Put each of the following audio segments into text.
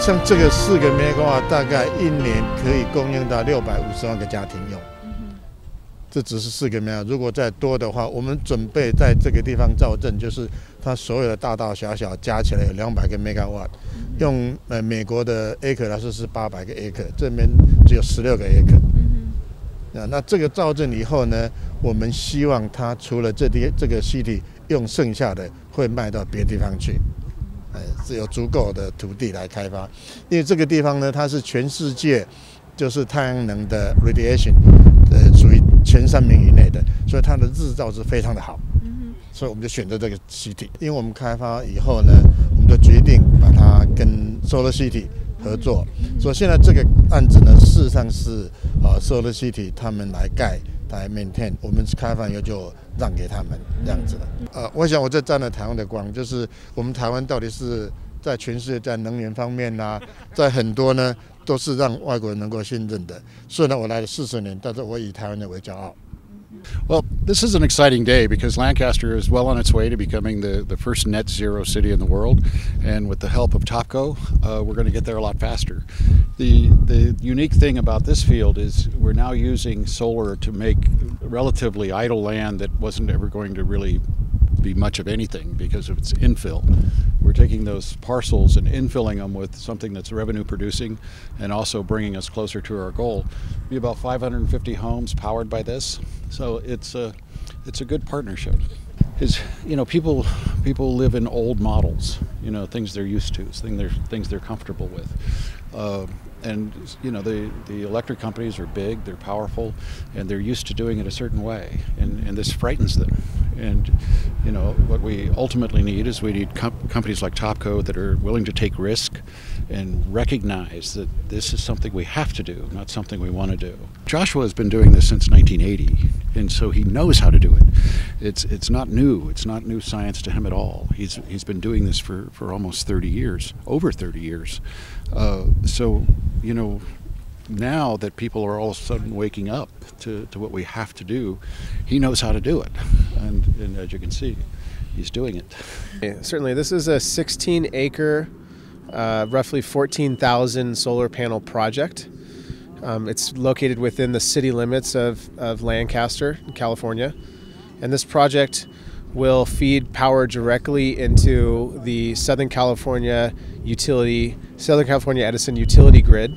像这个4个 megawatt 大概1年可以供应到650万个家庭用。这只是4个 megawatt， 如果再多的话，我们准备在这个地方造镇，就是它所有的大大小小加起来有200个 megawatt， 用美国的 acre 来说是800个 acre， 这边只有16个 acre。那这个造镇以后呢，我们希望它除了这个 city 用剩下的会卖到别的地方去。是有足够的土地来开发，因为这个地方呢，它是全世界就是太阳能的 radiation， 属于前3名以内的，所以它的日照是非常的好。所以我们就选择这个 city， 因为我们开发以后呢，我们就决定把它跟 Solar City 合作，所以现在这个案子呢，事实上是Solar City 他们来盖。来 maintain， 我们开放以后就让给他们这样子的。我想我这沾了台湾的光，就是我们台湾到底是在全世界在能源方面啊，在很多呢都是让外国人能够信任的。虽然我来了40年，但是我以台湾人为骄傲。Well, this is an exciting day because Lancaster is well on its way to becoming the first net zero city in the world, and with the help of Topco, we're going to get there a lot faster. The unique thing about this field is we're now using solar to make relatively idle land that wasn't ever going to really be much of anything because of its infill. We're taking those parcels and infilling them with something that's revenue producing and also bringing us closer to our goal. Be about 550 homes powered by this, so it's a good partnership. People live in old models, things they're used to, things they're comfortable with. And the electric companies are big, they're powerful, and they're used to doing it a certain way, and this frightens them. And what we ultimately need is we need companies like Topco that are willing to take risk and recognize that this is something we have to do, not something we want to do. Joshua has been doing this since 1980, and so he knows how to do it. It's not new. It's not new science to him at all. He's been doing this for almost 30 years, over 30 years. So now that people are all of a sudden waking up to what we have to do, he knows how to do it, and as you can see, he's doing it. Yeah, certainly, this is a 16-acre, roughly 14,000 solar panel project. It's located within the city limits of Lancaster, California, and this project will feed power directly into the Southern California Edison utility grid,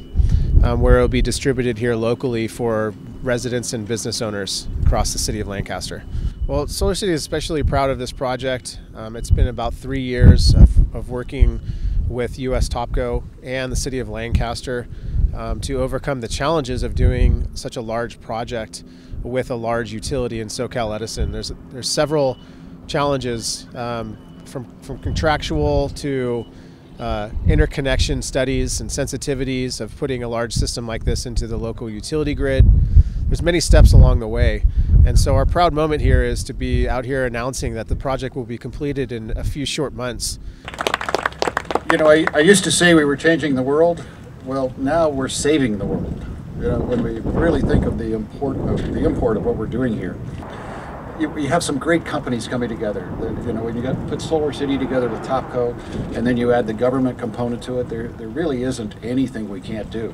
where it will be distributed here locally for residents and business owners across the city of Lancaster. Well, Solar City is especially proud of this project. It's been about 3 years of working with U.S. Topco and the city of Lancaster to overcome the challenges of doing such a large project with a large utility in SoCal Edison. There's several challenges from contractual to interconnection studies and sensitivities of putting a large system like this into the local utility grid. There's many steps along the way, and so our proud moment here is to be out here announcing that the project will be completed in a few short months. I used to say we were changing the world. Well, now we're saving the world. When we really think of the import of what we're doing here. You have some great companies coming together. When you put Solar City together with Topco, and then you add the government component to it, there really isn't anything we can't do,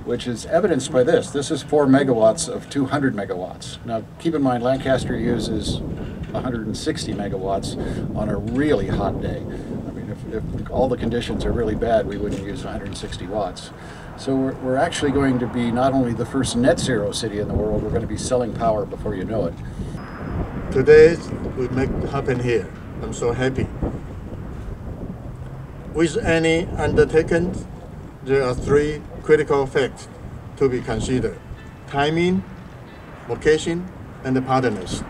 which is evidenced by this. This is 4 megawatts of 200 megawatts. Now, keep in mind, Lancaster uses 160 megawatts on a really hot day. I mean, if all the conditions are really bad, we wouldn't use 160 watts. So we're actually going to be not only the first net zero city in the world, we're going to be selling power before you know it. Today we make it happen here. I'm so happy. With any undertaking, there are 3 critical facts to be considered: timing, location, and the partners.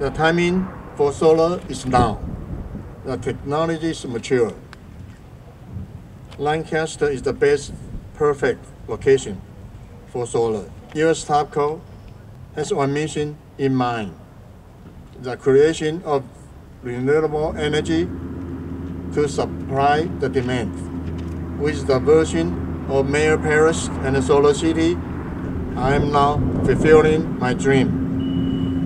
The timing for solar is now. The technology is mature. Lancaster is the best perfect location for solar. US Topco has one mission in mind: the creation of renewable energy to supply the demand. With the version of Mayor Paris and the Solar City, I am now fulfilling my dream.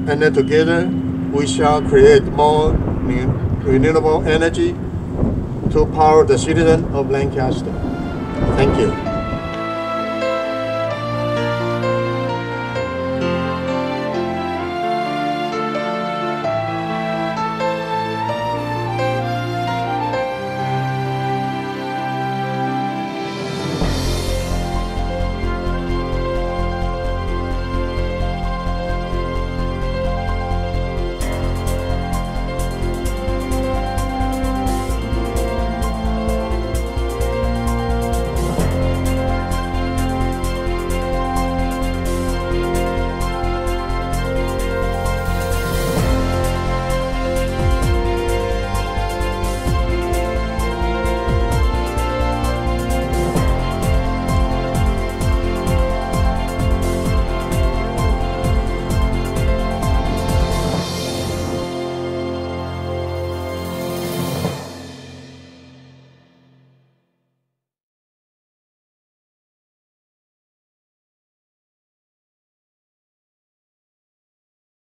And then together we shall create more renewable energy to power the citizen of Lancaster. Thank you.